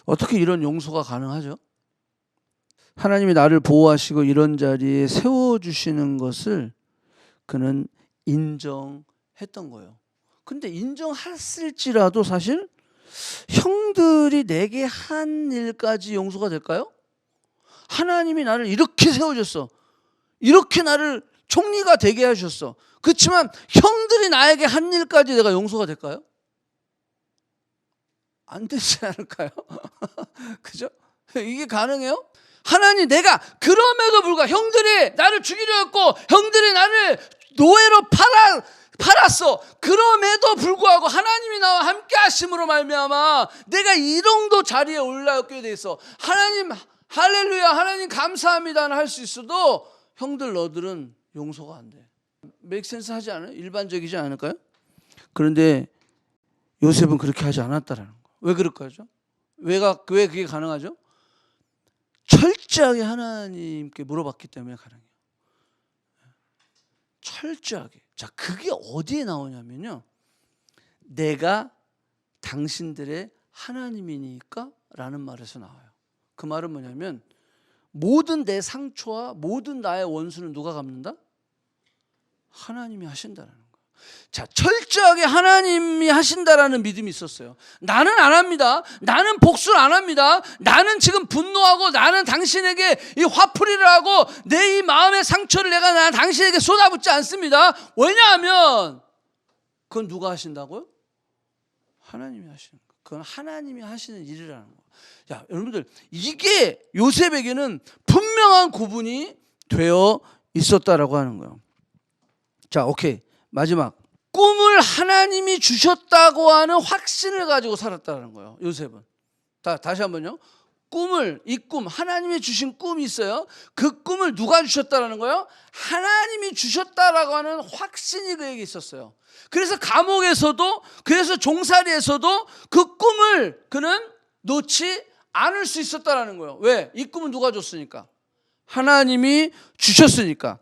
어떻게 이런 용서가 가능하죠? 하나님이 나를 보호하시고 이런 자리에 세워주시는 것을 그는 인정했던 거예요. 근데 인정했을지라도 사실 형들이 내게 한 일까지 용서가 될까요? 하나님이 나를 이렇게 세워줬어. 이렇게 나를 총리가 되게 하셨어. 그렇지만 형들이 나에게 한 일까지 내가 용서가 될까요? 안 되지 않을까요? 그죠? 이게 가능해요? 하나님, 내가 그럼에도 불구하고 형들이 나를 죽이려 했고 형들이 나를 노예로 팔았어. 그럼에도 불구하고 하나님이 나와 함께 하심으로 말미암아 내가 이 정도 자리에 올라오게 돼 있어. 하나님 할렐루야, 하나님 감사합니다는 할 수 있어도 형들 너들은 용서가 안 돼. 맥센스 하지 않아요? 일반적이지 않을까요? 그런데 요셉은 그렇게 하지 않았다라는 거. 왜 그럴까요? 왜 그게 가능하죠? 철저하게 하나님께 물어봤기 때문에 가능해요. 철저하게. 자, 그게 어디에 나오냐면요, 내가 당신들의 하나님이니까 라는 말에서 나와요. 그 말은 뭐냐면 모든 내 상처와 모든 나의 원수는 누가 갚는다? 하나님이 하신다는 거예요. 자, 철저하게 하나님이 하신다라는 믿음이 있었어요. 나는 안 합니다. 나는 복수를 안 합니다. 나는 지금 분노하고 나는 당신에게 이 화풀이를 하고 내 이 마음의 상처를 내가 당신에게 쏟아붓지 않습니다. 왜냐하면 그건 누가 하신다고요? 하나님이 하시는 거예요. 그건 하나님이 하시는 일이라는 거예요. 자, 여러분들, 이게 요셉에게는 분명한 구분이 되어 있었다라고 하는 거예요. 자, 오케이. 마지막, 꿈을 하나님이 주셨다고 하는 확신을 가지고 살았다는 거예요. 요셉은. 다시 한번요. 이 꿈, 하나님이 주신 꿈이 있어요. 그 꿈을 누가 주셨다라는 거예요? 하나님이 주셨다라고 하는 확신이 그에게 있었어요. 그래서 감옥에서도, 그래서 종살이에서도 그 꿈을 그는 놓지 않을 수 있었다라는 거예요. 왜? 이 꿈은 누가 줬으니까? 하나님이 주셨으니까.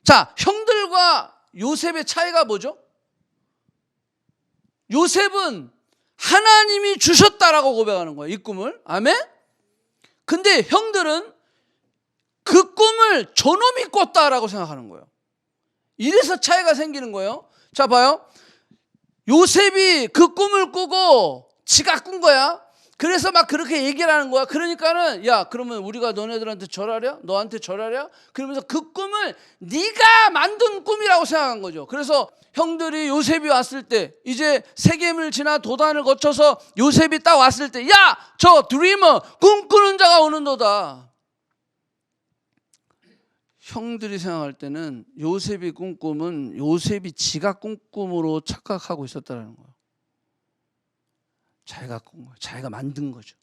자, 형들과 요셉의 차이가 뭐죠? 요셉은 하나님이 주셨다라고 고백하는 거예요. 이 꿈을. 아멘? 근데 형들은 그 꿈을 저놈이 꿨다라고 생각하는 거예요. 이래서 차이가 생기는 거예요. 자, 봐요. 요셉이 그 꿈을 꾸고 지가 꾼 거야. 그래서 막 그렇게 얘기를 하는 거야. 그러니까는, 야, 그러면 우리가 너네들한테 절하랴? 너한테 절하랴? 그러면서 그 꿈을 네가 만든 꿈이라고 생각한 거죠. 그래서 형들이 요셉이 왔을 때, 이제 세겜을 지나 도단을 거쳐서 요셉이 딱 왔을 때, 야, 저 드리머, 꿈꾸는 자가 오는도다. 형들이 생각할 때는 요셉이 꾼 꿈은 요셉이 지가 꾼 꿈으로 착각하고 있었다는 거예요. 자기가 꾼 거예요. 자기가 만든 거죠.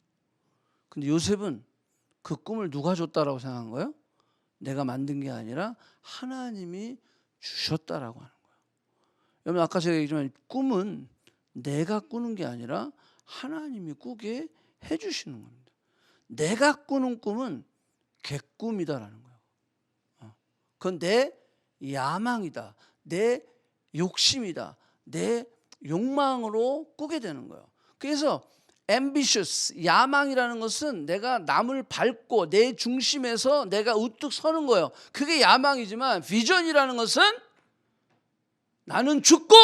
근데 요셉은 그 꿈을 누가 줬다라고 생각한 거예요? 내가 만든 게 아니라 하나님이 주셨다라고 하는 거예요. 여러분, 아까 제가 얘기했지만 꿈은 내가 꾸는 게 아니라 하나님이 꾸게 해주시는 겁니다. 내가 꾸는 꿈은 개꿈이다라는 거예요. 그건 내 야망이다, 내 욕심이다, 내 욕망으로 꾸게 되는 거예요. 그래서 ambitious, 야망이라는 것은 내가 남을 밟고 내 중심에서 내가 우뚝 서는 거예요. 그게 야망이지만 비전이라는 것은 나는 죽고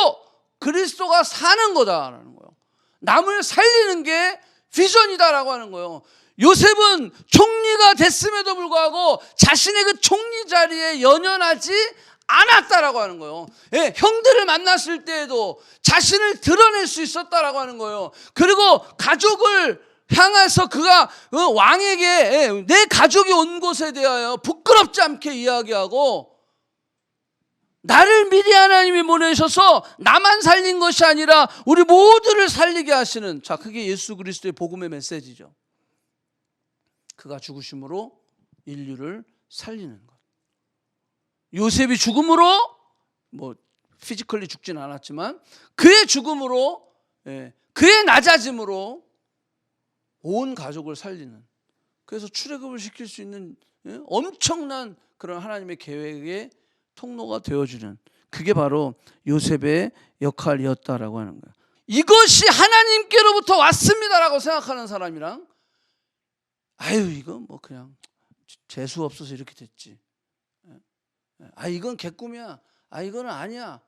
그리스도가 사는 거다라는 거예요. 남을 살리는 게 비전이다라고 하는 거예요. 요셉은 총리가 됐음에도 불구하고 자신의 그 총리 자리에 연연하지 않았다라고 하는 거예요. 예, 형들을 만났을 때에도 자신을 드러낼 수 있었다라고 하는 거예요. 그리고 가족을 향해서 그가 왕에게 내 가족이 온 곳에 대하여 부끄럽지 않게 이야기하고, 나를 미리 하나님이 보내셔서 나만 살린 것이 아니라 우리 모두를 살리게 하시는, 자, 그게 예수 그리스도의 복음의 메시지죠. 그가 죽으심으로 인류를 살리는 것. 요셉이 죽음으로, 뭐 피지컬리 죽진 않았지만 그의 죽음으로, 그의 낮아짐으로 온 가족을 살리는, 그래서 출애굽을 시킬 수 있는 엄청난 그런 하나님의 계획의 통로가 되어주는, 그게 바로 요셉의 역할이었다라고 하는 거예요. 이것이 하나님께로부터 왔습니다라고 생각하는 사람이랑, 아유, 이건 뭐 그냥 재수 없어서 이렇게 됐지, 아, 이건 개꿈이야, 아, 이거는 아니야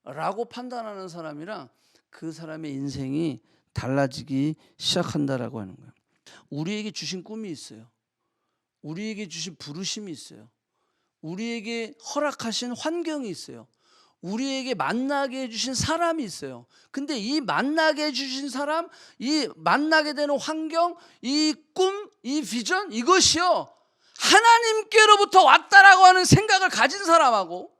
라고 판단하는 사람이랑 그 사람의 인생이 달라지기 시작한다라고 하는 거예요. 우리에게 주신 꿈이 있어요. 우리에게 주신 부르심이 있어요. 우리에게 허락하신 환경이 있어요. 우리에게 만나게 해주신 사람이 있어요. 근데 이 만나게 해주신 사람, 이 만나게 되는 환경, 이 꿈, 이 비전, 이것이요 하나님께로부터 왔다라고 하는 생각을 가진 사람하고,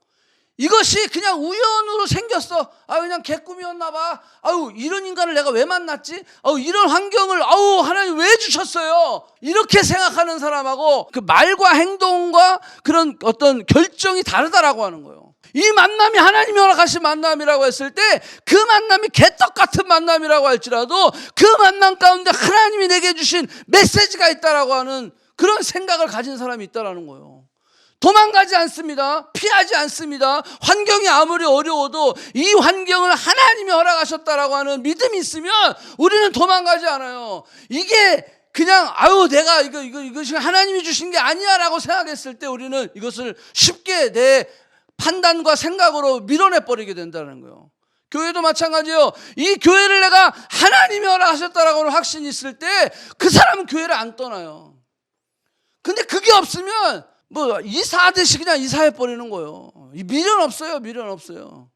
이것이 그냥 우연으로 생겼어. 그냥 개꿈이었나 봐. 이런 인간을 내가 왜 만났지? 이런 환경을 하나님 왜 주셨어요? 이렇게 생각하는 사람하고 그 말과 행동과 그런 어떤 결정이 다르다라고 하는 거예요. 이 만남이 하나님이 허락하신 만남이라고 했을 때 그 만남이 개떡 같은 만남이라고 할지라도 그 만남 가운데 하나님이 내게 주신 메시지가 있다라고 하는 그런 생각을 가진 사람이 있다라는 거예요. 도망가지 않습니다. 피하지 않습니다. 환경이 아무리 어려워도 이 환경을 하나님이 허락하셨다라고 하는 믿음이 있으면 우리는 도망가지 않아요. 이게 그냥 내가 이것이 하나님이 주신 게 아니야라고 생각했을 때 우리는 이것을 쉽게 내 판단과 생각으로 밀어내 버리게 된다는 거예요. 교회도 마찬가지예요. 이 교회를 내가 하나님이 허락하셨다라고 하는 확신이 있을 때 그 사람은 교회를 안 떠나요. 근데 그게 없으면 이사하듯이 그냥 이사해 버리는 거예요. 미련 없어요. 미련 없어요.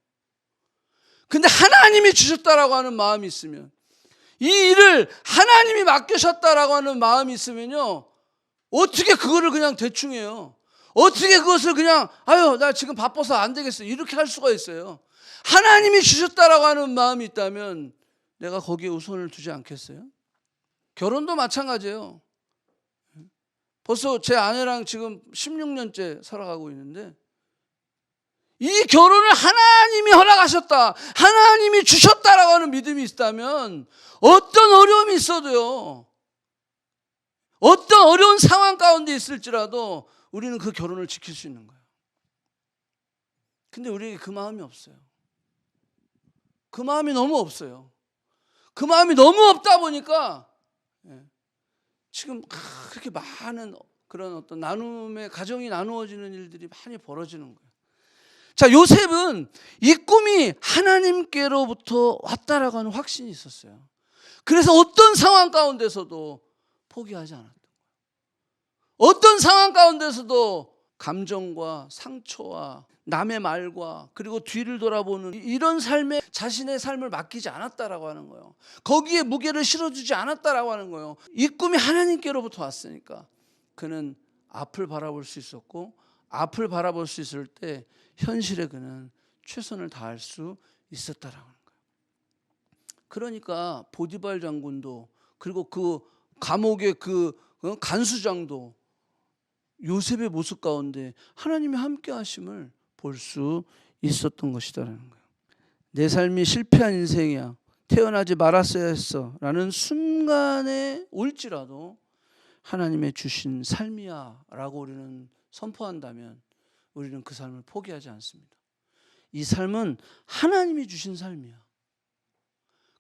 근데 하나님이 주셨다라고 하는 마음이 있으면, 이 일을 하나님이 맡기셨다라고 하는 마음이 있으면요, 어떻게 그거를 그냥 대충 해요? 어떻게 그것을 그냥 나 지금 바빠서 안 되겠어 이렇게 할 수가 있어요? 하나님이 주셨다라고 하는 마음이 있다면 내가 거기에 우선을 두지 않겠어요? 결혼도 마찬가지예요. 벌써 제 아내랑 지금 16년째 살아가고 있는데, 이 결혼을 하나님이 허락하셨다, 하나님이 주셨다라고 하는 믿음이 있다면 어떤 어려움이 있어도요, 어떤 어려운 상황 가운데 있을지라도 우리는 그 결혼을 지킬 수 있는 거예요. 근데 우리에게 그 마음이 없어요. 그 마음이 너무 없어요. 그 마음이 너무 없다 보니까 지금 그렇게 많은 그런 어떤 나눔의 가정이 나누어지는 일들이 많이 벌어지는 거예요. 자, 요셉은 이 꿈이 하나님께로부터 왔다라고 하는 확신이 있었어요. 그래서 어떤 상황 가운데서도 포기하지 않았던 거예요. 어떤 상황 가운데서도 감정과 상처와 남의 말과 그리고 뒤를 돌아보는 이런 삶에 자신의 삶을 맡기지 않았다라고 하는 거예요. 거기에 무게를 실어주지 않았다라고 하는 거예요. 이 꿈이 하나님께로부터 왔으니까 그는 앞을 바라볼 수 있었고, 앞을 바라볼 수 있을 때 현실에 그는 최선을 다할 수 있었다라고 하는 거예요. 그러니까 보디발 장군도, 그리고 그 감옥의 그 간수장도 요셉의 모습 가운데 하나님의 함께 하심을 볼 수 있었던 것이다라는 거예요. 내 삶이 실패한 인생이야, 태어나지 말았어야 했어 라는 순간에 올지라도 하나님의 주신 삶이야 라고 우리는 선포한다면 우리는 그 삶을 포기하지 않습니다. 이 삶은 하나님이 주신 삶이야.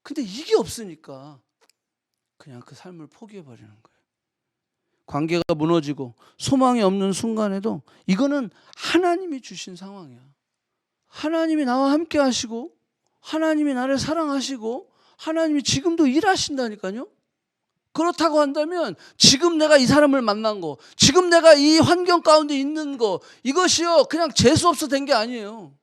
근데 이게 없으니까 그냥 그 삶을 포기해버리는 거예요. 관계가 무너지고 소망이 없는 순간에도 이거는 하나님이 주신 상황이야. 하나님이 나와 함께 하시고, 하나님이 나를 사랑하시고, 하나님이 지금도 일하신다니까요. 그렇다고 한다면 지금 내가 이 사람을 만난 거, 지금 내가 이 환경 가운데 있는 거, 이것이요 그냥 재수없어 된 게 아니에요.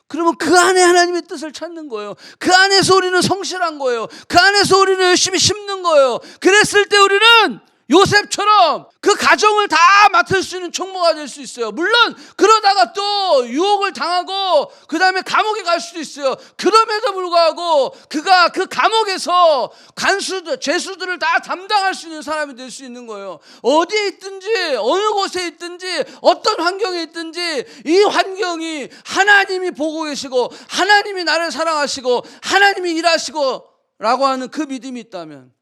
그러면 그 안에 하나님의 뜻을 찾는 거예요. 그 안에서 우리는 성실한 거예요. 그 안에서 우리는 열심히 심는 거예요. 그랬을 때 우리는 요셉처럼 그 가정을 다 맡을 수 있는 총무가 될 수 있어요. 물론 그러다가 또 유혹을 당하고 그 다음에 감옥에 갈 수도 있어요. 그럼에도 불구하고 그가 그 감옥에서 간수들, 죄수들을 다 담당할 수 있는 사람이 될 수 있는 거예요. 어디에 있든지 어느 곳에 있든지 어떤 환경에 있든지 이 환경이 하나님이 보고 계시고 하나님이 나를 사랑하시고 하나님이 일하시고 라고 하는 그 믿음이 있다면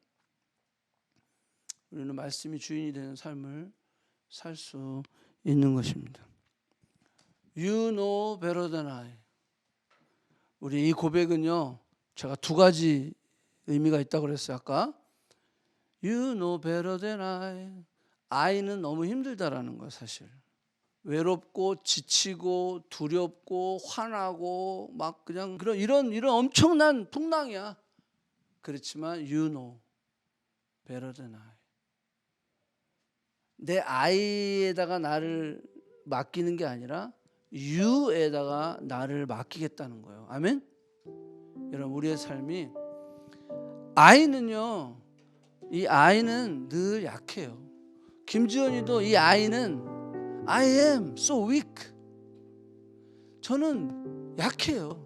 우리는 말씀이 주인이 되는 삶을 살 수 있는 것입니다. You know better than I. 우리 이 고백은요, 제가 두 가지 의미가 있다고 그랬어요 아까. You know better than I. I는 너무 힘들다라는 거예요 사실. 외롭고 지치고 두렵고 화나고 막 그냥 이런 엄청난 풍랑이야. 그렇지만 you know better than I. 내 아이에다가 나를 맡기는 게 아니라 유에다가 나를 맡기겠다는 거예요. 아멘? 여러분, 우리의 삶이 아이는요, 이 아이는 늘 약해요. 김지연이도 이 아이는 I am so weak. 저는 약해요.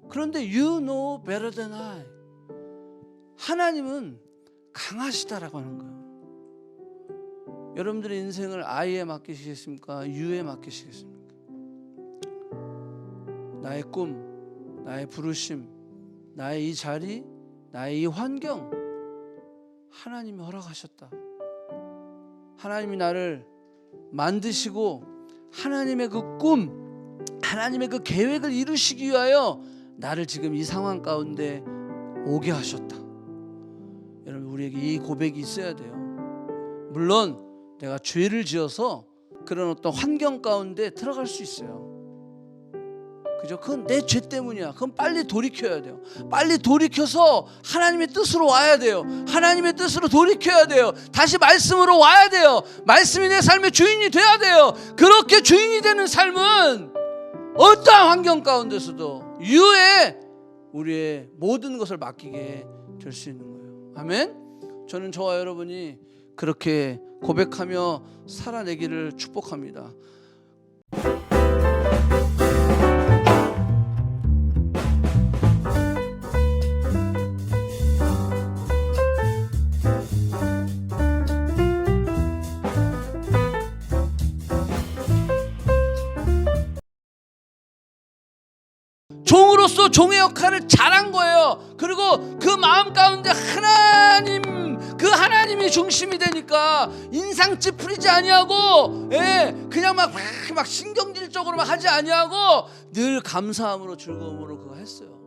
그런데 you know better than I. 하나님은 강하시다라고 하는 거예요. 여러분들의 인생을 I에 맡기시겠습니까? U에 맡기시겠습니까? 나의 꿈, 나의 부르심, 나의 이 자리, 나의 이 환경, 하나님이 허락하셨다. 하나님이 나를 만드시고 하나님의 그 꿈, 하나님의 그 계획을 이루시기 위하여 나를 지금 이 상황 가운데 오게 하셨다. 여러분, 우리에게 이 고백이 있어야 돼요. 물론 내가 죄를 지어서 그런 어떤 환경 가운데 들어갈 수 있어요. 그죠? 그건 내 죄 때문이야. 그건 빨리 돌이켜야 돼요. 빨리 돌이켜서 하나님의 뜻으로 와야 돼요. 하나님의 뜻으로 돌이켜야 돼요. 다시 말씀으로 와야 돼요. 말씀이 내 삶의 주인이 돼야 돼요. 그렇게 주인이 되는 삶은 어떠한 환경 가운데서도 유에 우리의 모든 것을 맡기게 될 수 있는 거예요. 아멘? 저는 저와 여러분이 그렇게 고백하며 살아내기를 축복합니다. 종으로서 종의 역할을 잘한 거예요. 그리고 그 마음 가운데 그 하나님이 중심이 되니까 인상 찌푸리지 아니하고, 그냥 막 신경질적으로 막 하지 아니하고 늘 감사함으로 즐거움으로 그거 했어요.